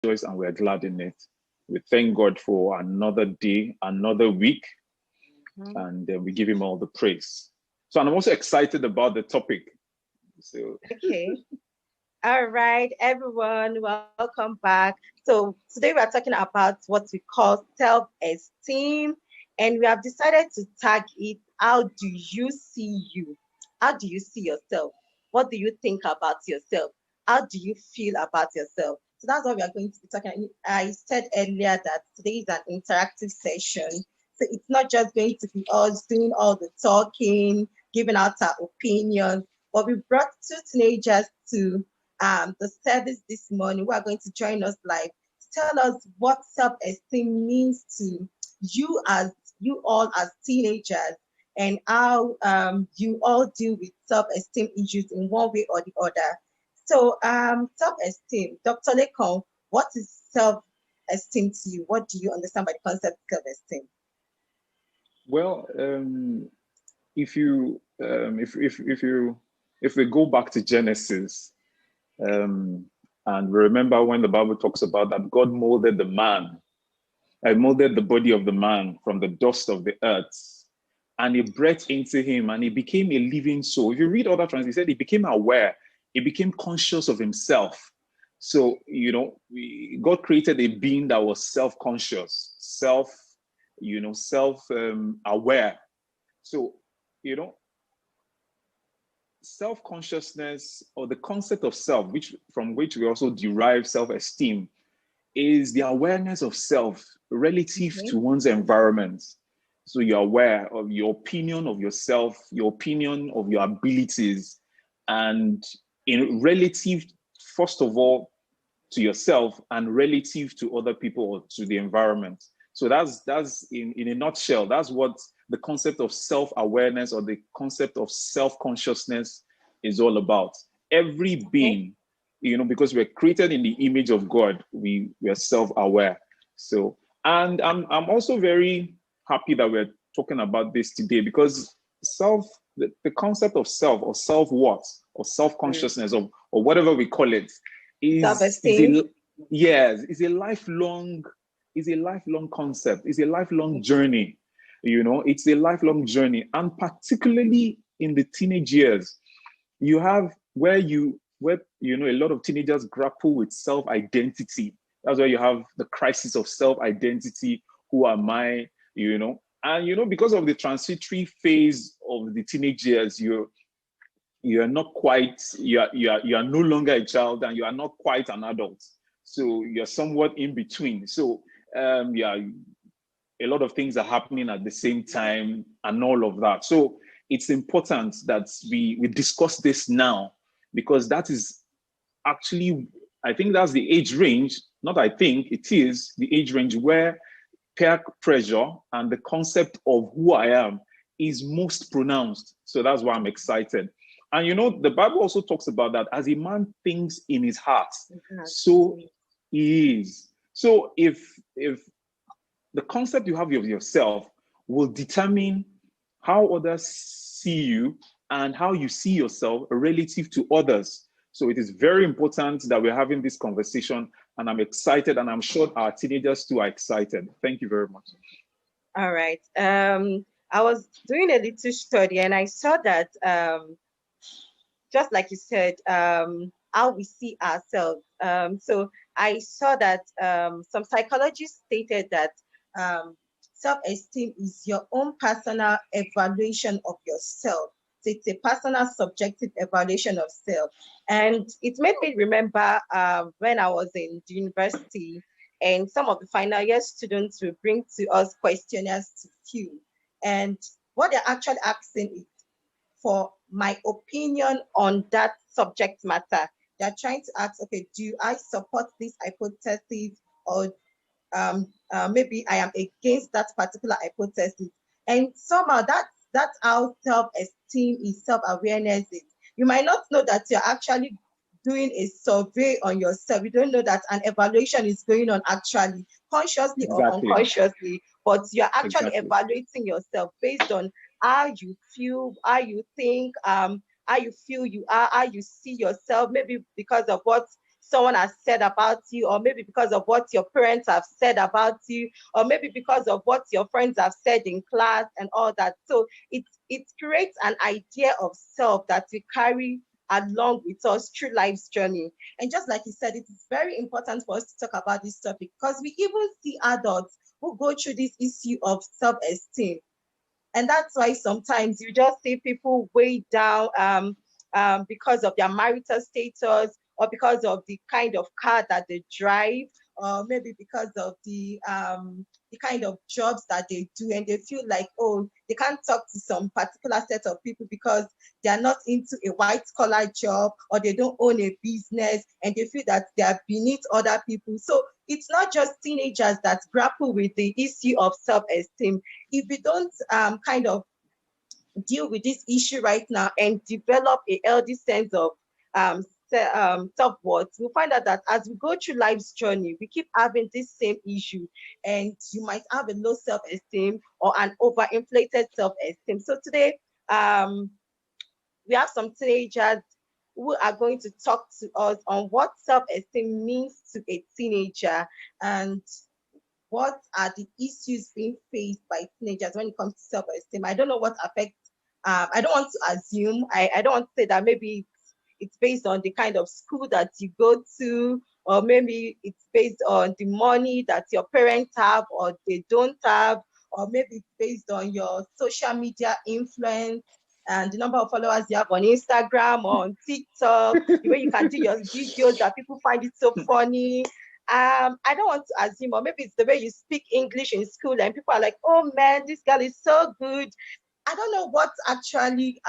rejoice and we're glad in it. We thank God for another day, another week, and we give him all the praise. So, and I'm also excited about the topic. So, okay. All right, everyone, welcome back. So today we are talking about what we call self-esteem, and we have decided to tag it, how do you see you? How do you see yourself? What do you think about yourself? How do you feel about yourself? So that's what we are going to be talking about. I said earlier that today is an interactive session. So it's not just going to be us doing all the talking, giving out our opinions, but we brought two teenagers to the service this morning who are going to join us live to tell us what self-esteem means to you all as teenagers, and how you all deal with self-esteem issues in one way or the other. So self-esteem, Dr. Lekon, what is self-esteem to you? What do you understand by the concept of self-esteem? well, if we go back to Genesis, and remember when the Bible talks about that God molded the man, I molded the body of the man from the dust of the earth, and he breathed into him, and he became a living soul. If you read other translations, he said he became aware, he became conscious of himself. So, God created a being that was self-conscious, self-aware. So, self-consciousness, or the concept of self, from which we also derive self-esteem, is the awareness of self relative to one's environment. So you're aware of your opinion of yourself, your opinion of your abilities, and in relative, first of all, to yourself, and relative to other people or to the environment. So that's in a nutshell, that's what the concept of self-awareness or the concept of self-consciousness is all about. Every being, because we're created in the image of God, we are self-aware. So, and I'm also very happy that we're talking about this today, because the concept of self, or self-worth, or self-consciousness, or whatever we call it, is a lifelong concept. It's a lifelong journey. It's a lifelong journey, and particularly in the teenage years, you have where a lot of teenagers grapple with self-identity. That's where you have the crisis of self-identity. Who am I? And because of the transitory phase of the teenage years, you are no longer a child, and you are not quite an adult. So you're somewhat in between. So a lot of things are happening at the same time and all of that. So it's important that we discuss this now, because that is actually, I think that's the age range, not I think, it is the age range where peer pressure and the concept of who I am is most pronounced. So that's why I'm excited. And the Bible also talks about that as a man thinks in his heart, so he is. So if the concept you have of yourself will determine how others see you and how you see yourself relative to others. So it is very important that we're having this conversation, and I'm excited, and I'm sure our teenagers too are excited. Thank you very much. All right. I was doing a little study, and I saw that just like you said, how we see ourselves. So I saw that some psychologists stated that self-esteem is your own personal evaluation of yourself. So it's a personal subjective evaluation of self. And it made me remember when I was in the university, and some of the final year students will bring to us questionnaires to fill. And what they're actually asking is for my opinion on that subject matter. They're trying to ask, okay, do I support this hypothesis, or maybe I am against that particular hypothesis? And somehow that's how self-esteem is, self-awareness is. You might not know that you're actually doing a survey on yourself. You don't know that an evaluation is going on actually, consciously or unconsciously, but you're actually evaluating yourself based on how you feel, how you think, how you feel you are, how you see yourself, maybe because of what someone has said about you, or maybe because of what your parents have said about you, or maybe because of what your friends have said in class and all that. So it creates an idea of self that we carry along with us through life's journey. And just like you said, it is very important for us to talk about this topic, because we even see adults who go through this issue of self-esteem. And that's why sometimes you just see people weighed down because of their marital status, or because of the kind of car that they drive, or maybe because of the kind of jobs that they do, and they feel like, oh, they can't talk to some particular set of people because they are not into a white collar job, or they don't own a business, and they feel that they are beneath other people. So it's not just teenagers that grapple with the issue of self-esteem. If we don't kind of deal with this issue right now and develop a healthy sense of self-worth, we'll find out that as we go through life's journey, we keep having this same issue, and you might have a low self-esteem or an overinflated self-esteem. So today, we have some teenagers who are going to talk to us on what self-esteem means to a teenager, and what are the issues being faced by teenagers when it comes to self-esteem. I don't know what affects, I don't want to assume, I don't want to say that maybe it's based on the kind of school that you go to, or maybe it's based on the money that your parents have or they don't have, or maybe it's based on your social media influence and the number of followers you have on Instagram or on TikTok, the way you can do your videos that people find it so funny. I don't want to assume, or maybe it's the way you speak English in school and people are like, oh man, this girl is so good. I don't know what actually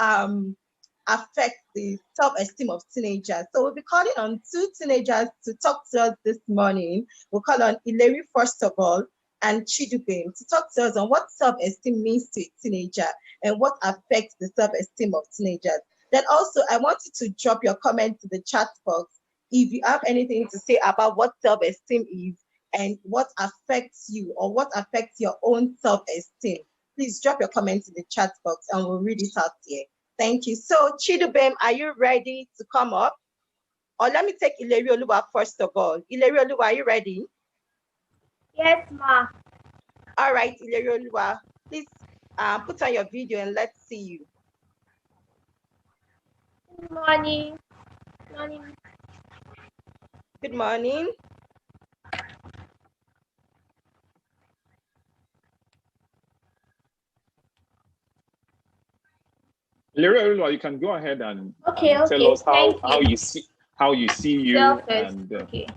affects the self-esteem of teenagers. So we'll be calling on two teenagers to talk to us this morning. We'll call on Ileri first of all, and Chidubem, to talk to us on what self-esteem means to a teenager and what affects the self-esteem of teenagers. Then also, I want you to drop your comment to the chat box if you have anything to say about what self-esteem is and what affects you or what affects your own self-esteem. Please drop your comments in the chat box and we'll read it out here. Thank you. So Chidubem, are you ready to come up? Or let me take Ileri Oluwa first of all. Ileri Oluwa, are you ready? Yes, ma. All right, Ileri Oluwa, please put on your video and let's see you. Good morning. Morning. Good morning. Ileri, you can go ahead and tell us how you see you. And okay.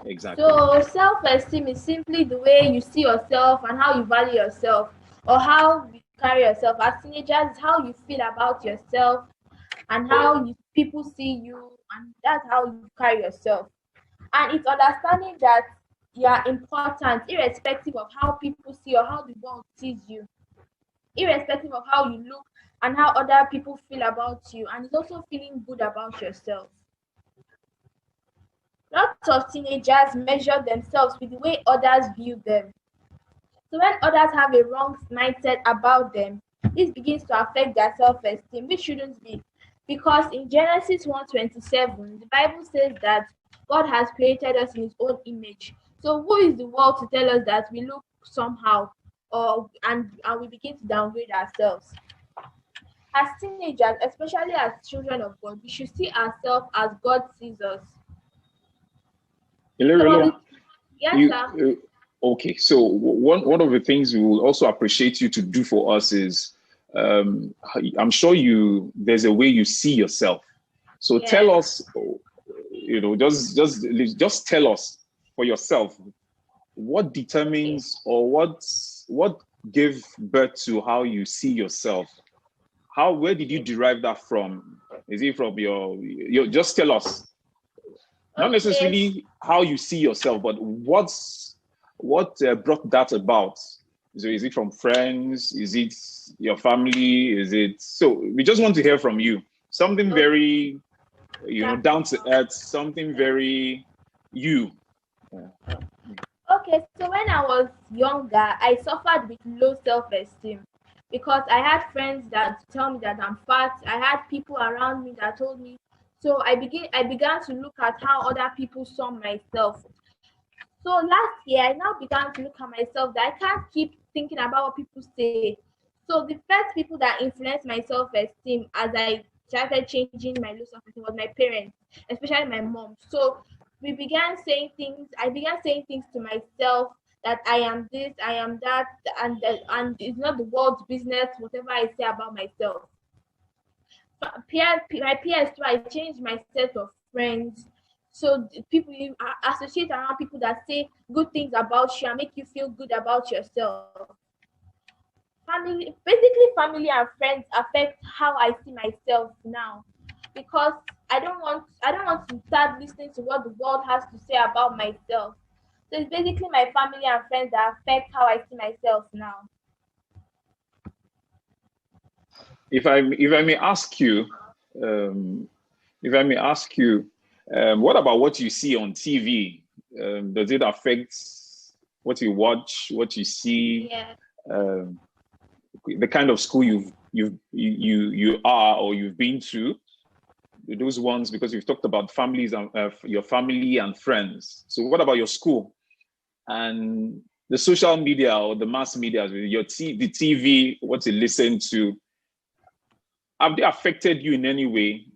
Exactly. So self-esteem is simply the way you see yourself and how you value yourself, or how you carry yourself. As teenagers, how you feel about yourself and how people see you, and that's how you carry yourself. And it's understanding that you are important irrespective of how people see or how the world sees you, irrespective of how you look and how other people feel about you, and it's also feeling good about yourself. Lots of teenagers measure themselves with the way others view them. So when others have a wrong mindset about them, this begins to affect their self-esteem, which shouldn't be. Because in Genesis 1:27, the Bible says that God has created us in his own image. So who is the world to tell us that we look somehow, and we begin to downgrade ourselves? As teenagers, especially as children of God, we should see ourselves as God sees us. Yes, sir. Okay, so one of the things we will also appreciate you to do for us is, I'm sure there's a way you see yourself. So Yes. Tell us, just tell us for yourself, what determines or what gave birth to how you see yourself? Where did you derive that from? Is it from your just tell us. Not necessarily how you see yourself, but what brought that about? So is it from friends? Is it your family? So we just want to hear from you. Something very, down to earth, something very you. Okay, so when I was younger, I suffered with low self-esteem because I had friends that tell me that I'm fat. I had people around me that told me So I began to look at how other people saw myself. So last year I now began to look at myself that I can't keep thinking about what people say. So the first people that influenced my self-esteem as I started changing my low self-esteem was my parents, especially my mom. So I began saying things to myself that I am this, I am that, and it's not the world's business, whatever I say about myself. My peers too, I changed my set of friends. So people you associate around people that say good things about you and make you feel good about yourself. Family and friends affect how I see myself now, because I don't want to start listening to what the world has to say about myself. So it's basically my family and friends that affect how I see myself now. If I may ask you, um, if I may ask you, what about what you see on TV? Does it affect what you watch, what you see, Yeah. um, the kind of school you are or you've been to? Those ones, because you've talked about families and your family and friends. So what about your school and the social media or the mass media, the TV, what you listen to? Have they affected you in any way?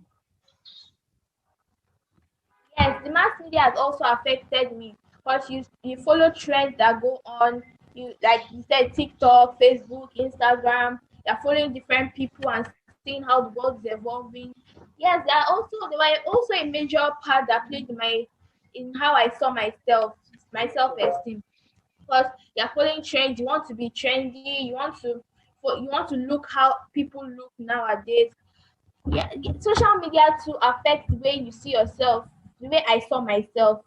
Yes, the mass media has also affected me because you follow trends that go on. You like you said TikTok, Facebook, Instagram. You're following different people and seeing how the world is evolving. Yes, they were also a major part that played in how I saw my self esteem. Because you're following trends, you want to be trendy, you want to look how people look nowadays. Yeah, social media too affects the way you see yourself, the way I saw myself.